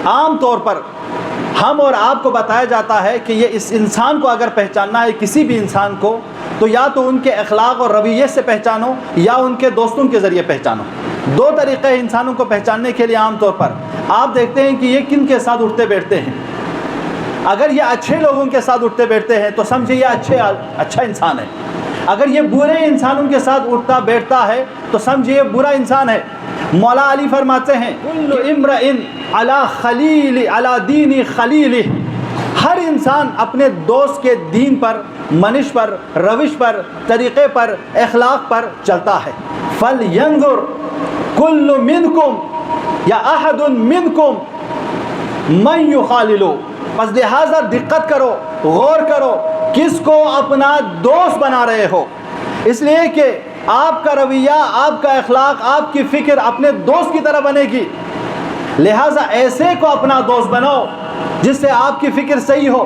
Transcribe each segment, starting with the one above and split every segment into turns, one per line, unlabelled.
عام طور پر ہم اور آپ کو بتایا جاتا ہے کہ یہ اس انسان کو اگر پہچاننا ہے، کسی بھی انسان کو، تو یا تو ان کے اخلاق اور رویے سے پہچانو یا ان کے دوستوں کے ذریعے پہچانو۔ دو طریقے ہیں انسانوں کو پہچاننے کے لیے عام طور پر۔ آپ دیکھتے ہیں کہ یہ کن کے ساتھ اٹھتے بیٹھتے ہیں۔ اگر یہ اچھے لوگوں کے ساتھ اٹھتے بیٹھتے ہیں تو سمجھے یہ اچھا انسان ہے۔ اگر یہ برے انسانوں کے ساتھ اٹھتا بیٹھتا ہے تو سمجھے یہ برا انسان ہے۔ مولا علی فرماتے ہیں کہ امرئ علی دین خلیلہ، ہر انسان اپنے دوست کے دین پر، منش پر، روش پر، طریقے پر، اخلاق پر چلتا ہے۔ فَلْيَنْظُرْ كُلُّ مِنْكُمْ یا احد منکم من یخاللو، پس لہذا دقت کرو، غور کرو کس کو اپنا دوست بنا رہے ہو، اس لیے کہ آپ کا رویہ، آپ کا اخلاق، آپ کی فکر اپنے دوست کی طرح بنے گی۔ لہٰذا ایسے کو اپنا دوست بناؤ جس سے آپ کی فکر صحیح ہو۔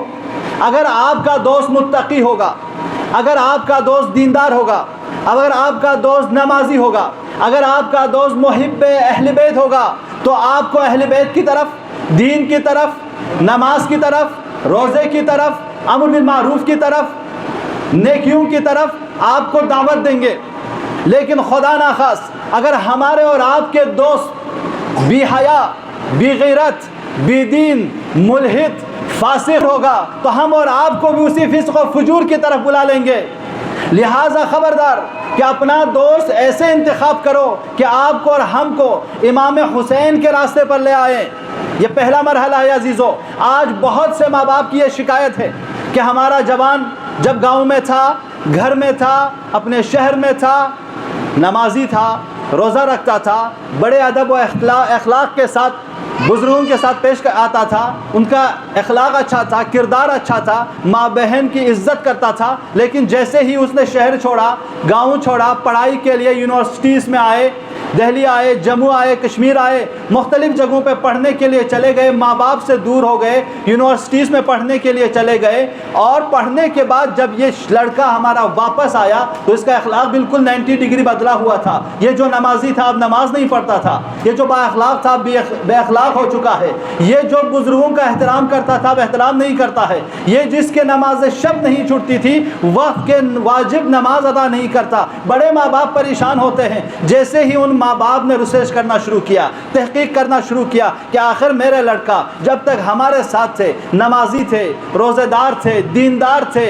اگر آپ کا دوست متقی ہوگا، اگر آپ کا دوست دیندار ہوگا، اگر آپ کا دوست نمازی ہوگا، اگر آپ کا دوست محب اہل بیت ہوگا، تو آپ کو اہل بیت کی طرف، دین کی طرف، نماز کی طرف، روزے کی طرف، امر بالمعروف کی طرف، نیکیوں کی طرف آپ کو دعوت دیں گے۔ لیکن خدا نخواست اگر ہمارے اور آپ کے دوست بی حیا، بی غیرت، بی دین، ملحد، فاسق ہوگا تو ہم اور آپ کو بھی اسی فسق و فجور کی طرف بلا لیں گے۔ لہٰذا خبردار کہ اپنا دوست ایسے انتخاب کرو کہ آپ کو اور ہم کو امام حسین کے راستے پر لے آئیں۔ یہ پہلا مرحلہ ہے عزیزو۔ آج بہت سے ماں باپ کی یہ شکایت ہے کہ ہمارا جوان جب گاؤں میں تھا، گھر میں تھا، اپنے شہر میں تھا، نمازی تھا، روزہ رکھتا تھا، بڑے ادب و اخلاق کے ساتھ بزرگوں کے ساتھ پیش آتا تھا، ان کا اخلاق اچھا تھا، کردار اچھا تھا، ماں بہن کی عزت کرتا تھا، لیکن جیسے ہی اس نے شہر چھوڑا، گاؤں چھوڑا، پڑھائی کے لیے یونیورسٹیز میں آئے، دہلی آئے، جموں آئے، کشمیر آئے، مختلف جگہوں پہ پڑھنے کے لیے چلے گئے، ماں باپ سے دور ہو گئے، یونیورسٹیز میں پڑھنے کے لیے چلے گئے، اور پڑھنے کے بعد جب یہ لڑکا ہمارا واپس آیا تو اس کا اخلاق بالکل 90 ڈگری بدلا ہوا تھا۔ یہ جو نمازی تھا اب نماز نہیں پڑھتا تھا، یہ جو با اخلاق تھا اب بے اخلاق ہو چکا ہے، یہ جو بزرگوں کا احترام کرتا تھا اب احترام نہیں کرتا ہے، یہ جس کے نماز شب نہیں چھوٹتی تھی وقت کے واجب نماز ادا نہیں کرتا۔ بڑے ماں باپ پریشان ہوتے ہیں جیسے ہی ان ماں باپ نے ریسرچ کرنا شروع کیا، تحقیق کرنا شروع کیا کہ آخر میرے لڑکا جب تک ہمارے ساتھ تھے، نمازی تھے، روزے دار تھے، دیندار تھے،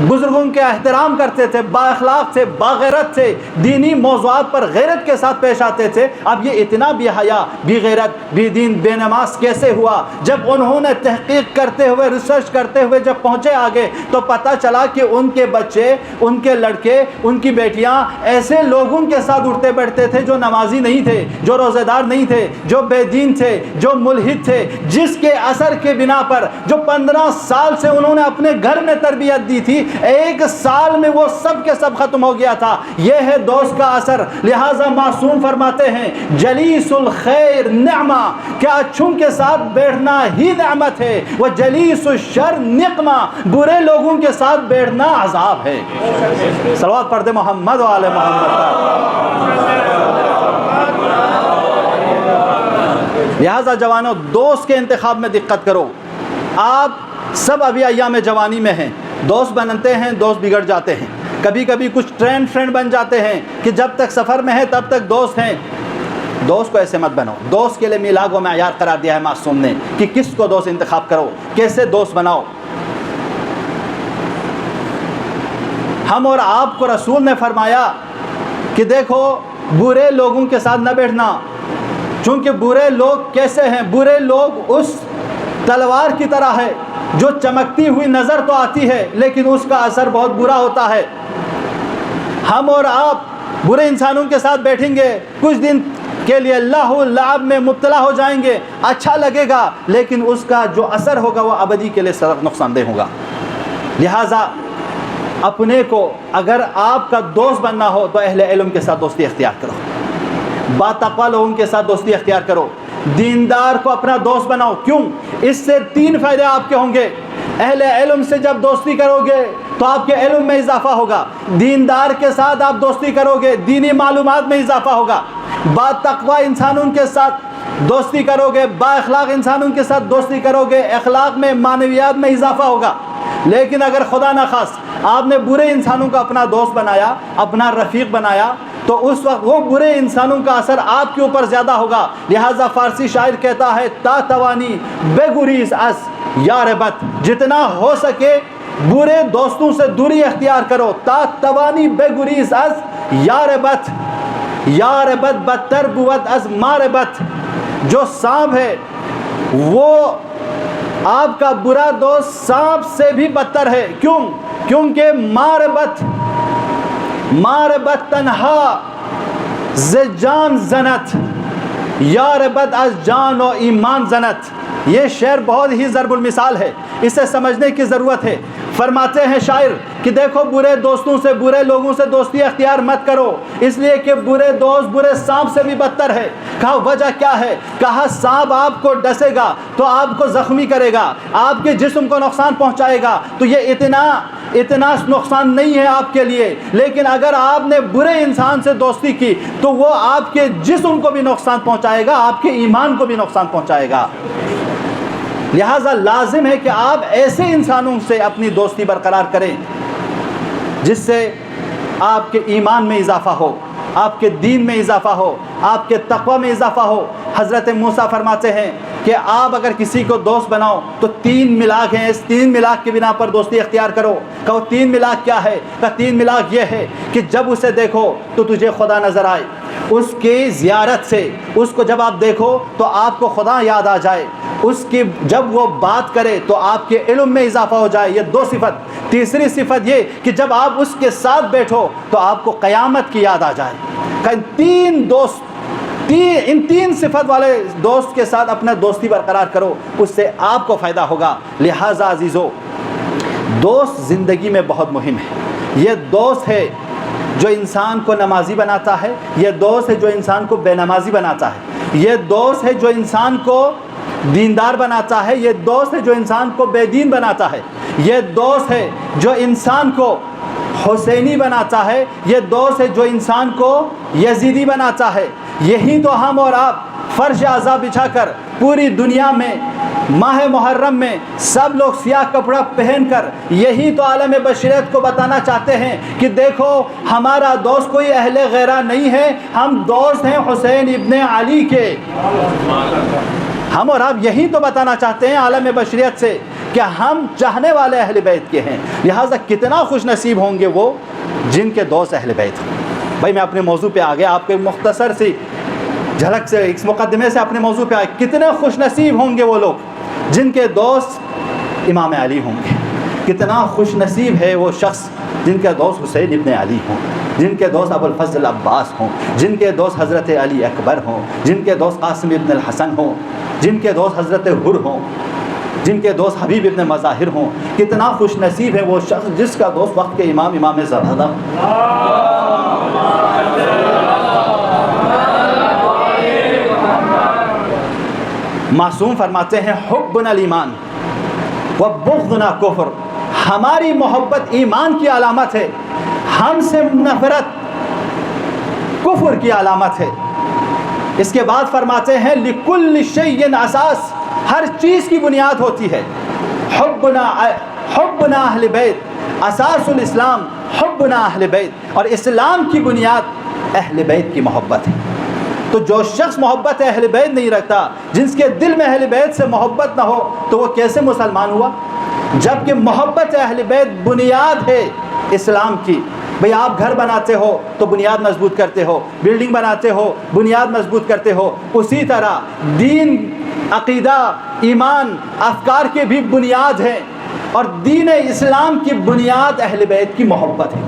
بزرگوں کے احترام کرتے تھے، با اخلاق تھے، باغیرت تھے، دینی موضوعات پر غیرت کے ساتھ پیش آتے تھے، اب یہ اتنا بے حیا، بے غیرت، بے دین، بے نماز کیسے ہوا؟ جب انہوں نے تحقیق کرتے ہوئے، ریسرچ کرتے ہوئے جب پہنچے آگے تو پتہ چلا کہ ان کے بچے، ان کے لڑکے، ان کی بیٹیاں ایسے لوگوں کے ساتھ اٹھتے بیٹھتے تھے جو نمازی نہیں تھے، جو روزے دار نہیں تھے، جو بے دین تھے، جو ملحد تھے، جس کے اثر کے بنا پر جو 15 سال سے انہوں نے اپنے گھر میں تربیت دی تھی، 1 سال میں وہ سب کے سب ختم ہو گیا تھا۔ یہ ہے دوست کا اثر۔ لہٰذا معصوم فرماتے ہیں جلیس الخیر نعمہ، کہ اچھوں کے ساتھ بیٹھنا ہی نعمت ہے، وہ جلیس الشر نقمہ، برے لوگوں کے ساتھ بیٹھنا عذاب ہے۔ صلوات پڑھ دے محمد و آل محمد۔ لہٰذا جوانوں، دوست کے انتخاب میں دقت کرو۔ آپ سب ابھی ایام جوانی میں ہیں، دوست بنتے ہیں، دوست بگڑ جاتے ہیں، کبھی کبھی کچھ فرینڈ بن جاتے ہیں کہ جب تک سفر میں ہیں تب تک دوست ہیں۔ دوست کو ایسے مت بنو۔ دوست کے لیے میلاگ و معیار قرار دیا ہے معصوم نے کہ کس کو دوست انتخاب کرو، کیسے دوست بناؤ۔ ہم اور آپ کو رسول نے فرمایا کہ دیکھو برے لوگوں کے ساتھ نہ بیٹھنا، چونکہ برے لوگ کیسے ہیں؟ برے لوگ اس تلوار کی طرح ہے جو چمکتی ہوئی نظر تو آتی ہے لیکن اس کا اثر بہت برا ہوتا ہے۔ ہم اور آپ برے انسانوں کے ساتھ بیٹھیں گے، کچھ دن کے لیے اللہ لعب میں مبتلا ہو جائیں گے، اچھا لگے گا، لیکن اس کا جو اثر ہوگا وہ ابدی کے لیے نقصان دہ ہوگا۔ لہٰذا اپنے کو اگر آپ کا دوست بننا ہو تو اہل علم کے ساتھ دوستی اختیار کرو، باتقوا لوگوں کے ساتھ دوستی اختیار کرو، دیندار کو اپنا دوست بناؤ۔ کیوں؟ اس سے 3 فائدے آپ کے ہوں گے۔ اہل علم سے جب دوستی کرو گے تو آپ کے علم میں اضافہ ہوگا، دیندار کے ساتھ آپ دوستی کرو گے، دینی معلومات میں اضافہ ہوگا، باتقوا انسانوں کے ساتھ دوستی کرو گے، با اخلاق انسانوں کے ساتھ دوستی کرو گے، اخلاق میں، معنویات میں اضافہ ہوگا۔ لیکن اگر خدا نخواست آپ نے برے انسانوں کو اپنا دوست بنایا، اپنا رفیق بنایا، تو اس وقت وہ برے انسانوں کا اثر آپ کے اوپر زیادہ ہوگا۔ لہٰذا فارسی شاعر کہتا ہے تا توانی بے گریز از یار بد، جتنا ہو سکے برے دوستوں سے دوری اختیار کرو۔ تا توانی بے گریز از یار بد، یار بد بدتر بود از مار بد۔ جو سانپ ہے وہ آپ کا برا دوست سانپ سے بھی بدتر ہے۔ کیوں؟ کیونکہ مار بد تنہا ز جان زنت، یار بد از جان و ایمان زنت۔ یہ شعر بہت ہی ضرب المثال ہے، اسے سمجھنے کی ضرورت ہے۔ فرماتے ہیں شاعر کہ دیکھو برے دوستوں سے، برے لوگوں سے دوستی اختیار مت کرو، اس لیے کہ برے دوست برے سانپ سے بھی بدتر ہے۔ کہا وجہ کیا ہے؟ کہا سانپ آپ کو ڈسے گا تو آپ کو زخمی کرے گا، آپ کے جسم کو نقصان پہنچائے گا، تو یہ اتنا نقصان نہیں ہے آپ کے لیے۔ لیکن اگر آپ نے برے انسان سے دوستی کی تو وہ آپ کے جسم کو بھی نقصان پہنچائے گا، آپ کے ایمان کو بھی نقصان پہنچائے گا۔ لہٰذا لازم ہے کہ آپ ایسے انسانوں سے اپنی دوستی برقرار کریں جس سے آپ کے ایمان میں اضافہ ہو، آپ کے دین میں اضافہ ہو، آپ کے تقوی میں اضافہ ہو۔ حضرت موسیٰ فرماتے ہیں کہ آپ اگر کسی کو دوست بناؤ تو 3 ملاک ہیں، اس 3 ملاک کی بنا پر دوستی اختیار کرو۔ کہو 3 ملاک کیا ہے؟ کہ 3 ملاک یہ ہے کہ جب اسے دیکھو تو تجھے خدا نظر آئے، اس کی زیارت سے اس کو جب آپ دیکھو تو آپ کو خدا یاد آ جائے، اس کی جب وہ بات کرے تو آپ کے علم میں اضافہ ہو جائے۔ یہ 2 صفت۔ تیسری صفت یہ کہ جب آپ اس کے ساتھ بیٹھو تو آپ کو قیامت کی یاد آ جائے۔ ان 3 صفت والے دوست کے ساتھ اپنا دوستی برقرار کرو، اس سے آپ کو فائدہ ہوگا۔ لہٰذا عزیزو، دوست زندگی میں بہت مہم ہے۔ یہ دوست ہے جو انسان کو نمازی بناتا ہے، یہ دوست ہے جو انسان کو بے نمازی بناتا ہے، یہ دوست ہے جو انسان کو دیندار بناتا ہے، یہ دوست ہے جو انسان کو بے دین بناتا ہے، یہ دوست ہے جو انسان کو حسینی بناتا ہے، یہ دوست ہے جو انسان کو یزیدی بناتا ہے۔ یہی تو ہم اور آپ فرش اعضا بچھا کر پوری دنیا میں ماہ محرم میں سب لوگ سیاہ کپڑا پہن کر یہی تو عالم بشریت کو بتانا چاہتے ہیں کہ دیکھو ہمارا دوست کوئی اہل غیرہ نہیں ہے، ہم دوست ہیں حسین ابن علی کے۔ ہم اور آپ یہی تو بتانا چاہتے ہیں عالم بشریت سے کہ ہم چاہنے والے اہل بیت کے ہیں۔ لہٰذا کتنا خوش نصیب ہوں گے وہ جن کے دوست اہل بیت ہیں۔ بھائی میں اپنے موضوع پہ آ گیا، آپ کے مختصر سی جھلک سے اس مقدمے سے اپنے موضوع پہ آئے۔ کتنے خوش نصیب ہوں گے وہ لوگ جن کے دوست امام علی ہوں گے۔ کتنا خوش نصیب ہے وہ شخص جن کے دوست حسین ابن علی ہوں، جن کے دوست ابو الفضل عباس ہوں، جن کے دوست حضرت علی اکبر ہوں، جن کے دوست قاسم ابن الحسن ہوں، جن کے دوست حضرت حر ہوں، جن کے دوست حبیب ابن مظاہر ہوں۔ کتنا خوش نصیب ہے وہ شخص جس کا دوست وقت کے امام زرادہ۔ معصوم فرماتے ہیں حبنا الایمان و بغضنا کفر، ہماری محبت ایمان کی علامت ہے، ہم سے نفرت کفر کی علامت ہے۔ اس کے بعد فرماتے ہیں لکل شیء اساس، ہر چیز کی بنیاد ہوتی ہے۔ حبنا اہل بیت اساس الاسلام، حبنا اہل بیت، اور اسلام کی بنیاد اہل بیت کی محبت ہے۔ تو جو شخص محبت اہل بیت نہیں رکھتا، جس کے دل میں اہل بیت سے محبت نہ ہو، تو وہ کیسے مسلمان ہوا؟ جبکہ محبت اہل بیت بنیاد ہے اسلام کی۔ بھئی آپ گھر بناتے ہو تو بنیاد مضبوط کرتے ہو، بلڈنگ بناتے ہو بنیاد مضبوط کرتے ہو، اسی طرح دین، عقیدہ، ایمان، افکار کے بھی بنیاد ہیں، اور دین اسلام کی بنیاد اہل بیت کی محبت ہے۔